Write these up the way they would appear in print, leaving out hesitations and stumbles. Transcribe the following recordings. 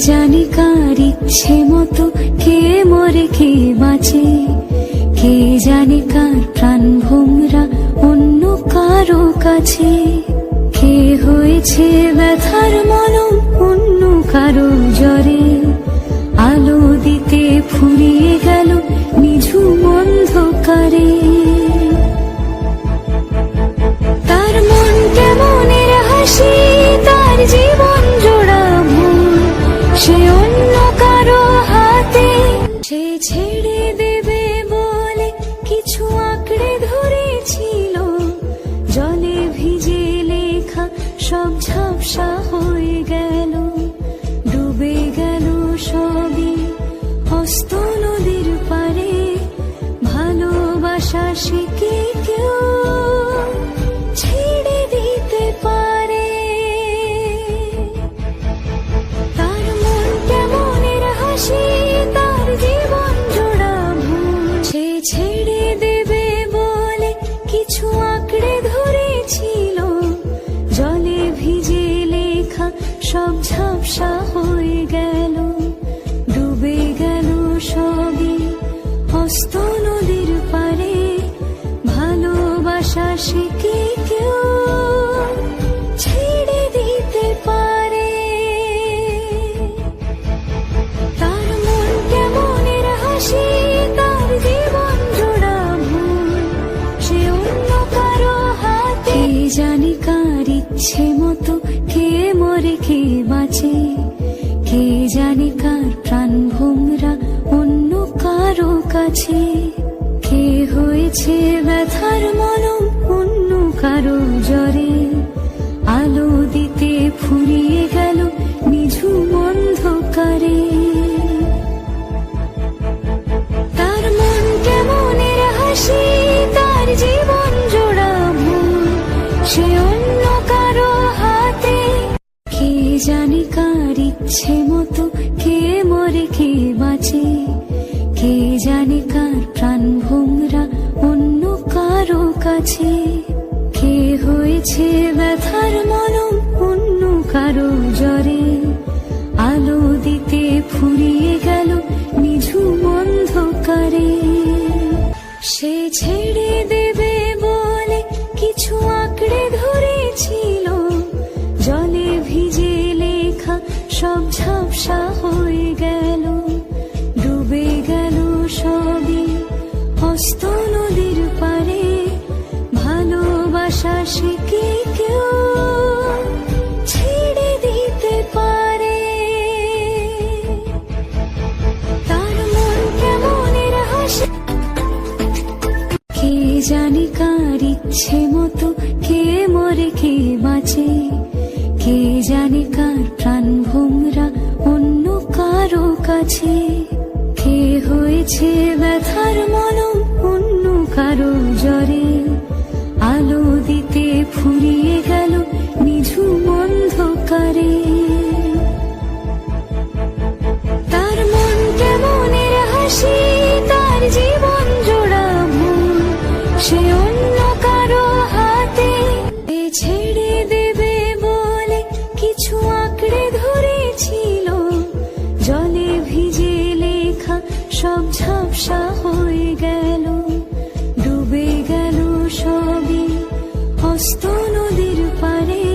জানি কার ইচ্ছে মতো কে মরে কে বাঁচে, কে জানে কার প্রাণ ভোমরা অন্য কারো কাছে, কে হয়েছে ব্যথার মলম অন্য কারো জ্বরে, আলো দিতে ফুরিয়ে গেল নিঝুম অন্ধকারে। তার মন কেমনের হাসি, তার জীবন জোড়া ভুল, সে অন্য কারো হাতে। সে ছেড়ে দেবে বলে কিছু আঁকড়ে ধরেছিল, জলে ভিজে লেখা সব ঝাপসা হয়ে গেল, ডুবে গেল সবই হস্ত নদীর পারে। ভালোবাসা সে কি কেউ ছেড়ে দিতে পারে? তার মন কেমনের হাসি, তার জীবন জোড়া ভুল, সে ছেড়ে দেবে বলে কিছু আঁকড়ে ধরেছিল, জলে ভিজে লেখা সব ঝাপসা হয়ে গেল, ডুবে গেল সবই হস্ত নদীর পারে। ভালোবাসা সে কি কেউ ছেড়ে দিতে পারে? তার মন কেমনের হাসি, তার জীবন জোড়া ভুল, সে অন্য কারো হাতে। জানি কার ইচ্ছে মতো কে মরে কে বাঁচে, কে জানে কার প্রাণ ভোমরা অন্য কারো কাছে, কে হয়েছে ব্যথার মলম অন্য কারো জ্বরে, আলো দিতে ফুরিয়ে গেল নিঝুম অন্ধকারে। তার মন কেমনের হাসি, তার জীবন জোড়া ভুল, সে অন্য কারো হাতে। কে জানে কার ইচ্ছে মতো কে মরে কে বাঁচে, কে জানে কার প্রাণ ভোমরা অন্য কারো কাছে, কে হয়েছে ব্যথার মলম অন্য কারো জ্বরে, আলো দিতে ফুরিয়ে গেল নিঝুম অন্ধকারে। সে ছেড়ে দেবে বলে কিছু আঁকড়ে ধরেছিল, জলে ভিজে লেখা সব ঝাপসা হয়ে গেল, ডুবে গেল সবই হস্ত নদীর পারে। ভালোবাসা সে কি কেউ ছেড়ে দিতে পারে? তার মন কেমনের হাসি, কে জানে কার ইচ্ছে মতো কে মরে কে বাঁচে, কে জানে কার প্রাণ ভোমরা অন্য কারো কাছে, কে হয়েছে ব্যথার মলম অন্য কারো জ্বরে, আলো দিতে ফুরিয়ে গেল নিঝুম অন্ধকারে। তার মন কেমনের হাসি, তার জীবন জোড়া ভুল, সে অন্য কারো হাতে। ছেড়ে দেবে বলে কিছু আঁকড়ে ধরেছিল, জলে ভিজে লেখা সব ঝাপসা হয়ে গেল, ডুবে গেল সবই হস্ত নদীর পারে।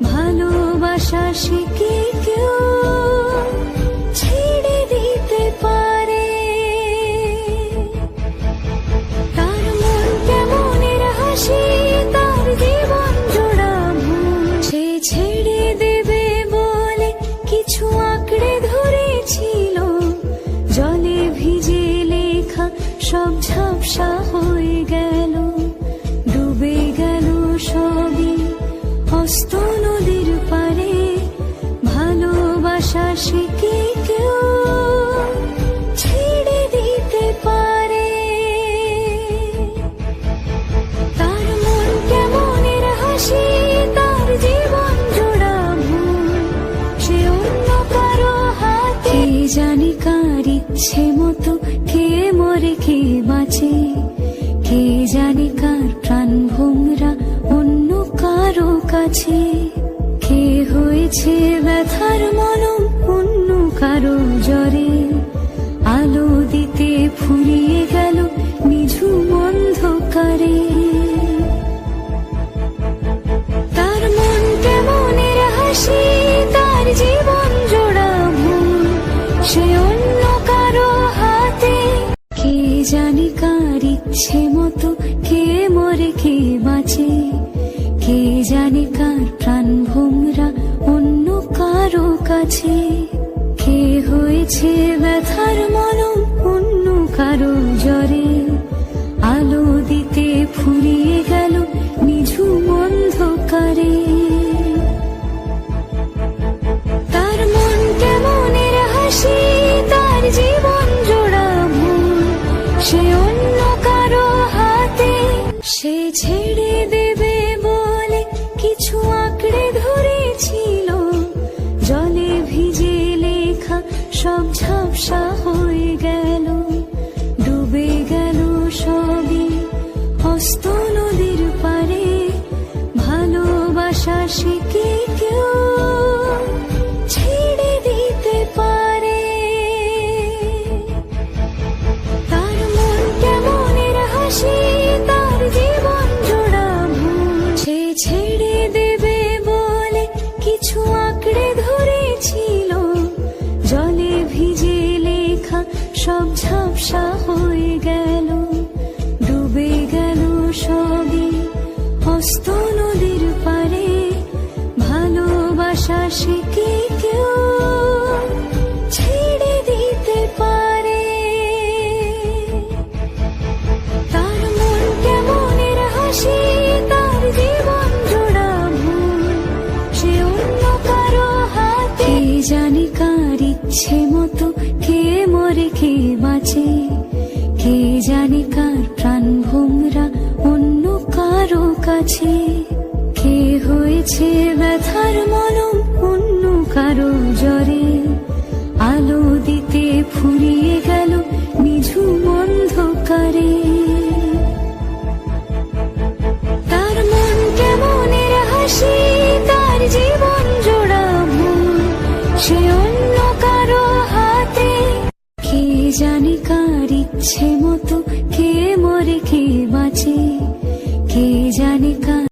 ভালোবাসা সে কি কেউ ছেড়ে দিতে পারে? তার মন কেমনের হাসি, তার জীবন জোড়া ভুল, সে ছেড়ে দেবে বলে কিছু আঁকড়ে ধরেছিল, জলে ভিজে লেখা সব ঝাপসা হয়ে গেল, ডুবে গেল সবই হস্ত নদীর পারে। ভালোবাসা সে কি কেউ ছেড়ে দিতে পারে? তার মন কেমনের হাসি, তার জীবন জোড়া ভুল, সে অন্য কারো হাতে। জানি কার ইচ্ছে মতো কে মরে কে বাঁচে, কে জানে কার প্রাণ ভোমরা অন্য কারো কাছে, কে হয়েছে ব্যথার মলম কাছে। কে হয়েছে ব্যথার মলম অন্য কারো জ্বরে, আলো দিতে ফুরিয়ে গেল নিঝুম অন্ধকারে। তার মন কেমনের হাসি, তার জীবন জোড়া ভুল, সে অন্য কারো হাতে। সে ছেড়ে দেবে বলে কিছু আঁকড়ে ধরেছিল, জলে ভিজে লেখা সব ঝাপসা হয়ে গেল। ডুবে গেল সবই হস্ত নদীর পারে, ভালোবাসা শিখে কেউ ছেড়ে দিতে পারে। তার মন কেমনের হাসি, তার জীবন জোড়া ভুল, সে ছেড়ে দেবে বলে কিছু আঁকড়ে ধরেছিল, জলে ভিজে লেখা সব ঝাপসা হয়ে গেল। ডুবে গেল সবই হস্ত নদীর পারে, ভালোবাসা শিখে কেউ ছেড়ে দিতে পারে। তার মন কেমনের হাসি, তার জীবন জোড়া ভুল, সে অন্য কারো হাতে। কে জানে কার ইচ্ছে মতো কে মরে কে বাঁচে, কে জানে কার প্রাণ ভোমরা অন্য কারো কাছে। কে হয়েছে ব্যথার মলম অন্য কারো জ্বরে, আলো দিতে ফুরিয়ে গেল নিঝুম অন্ধকারে। তার মন কেমনের হাসি, তার জীবন জোড়া ভুল, সে অন্য কারো হাতে। কে জানে কার ইচ্ছে মতো কে মরে কে বাঁচে, কে জানে কার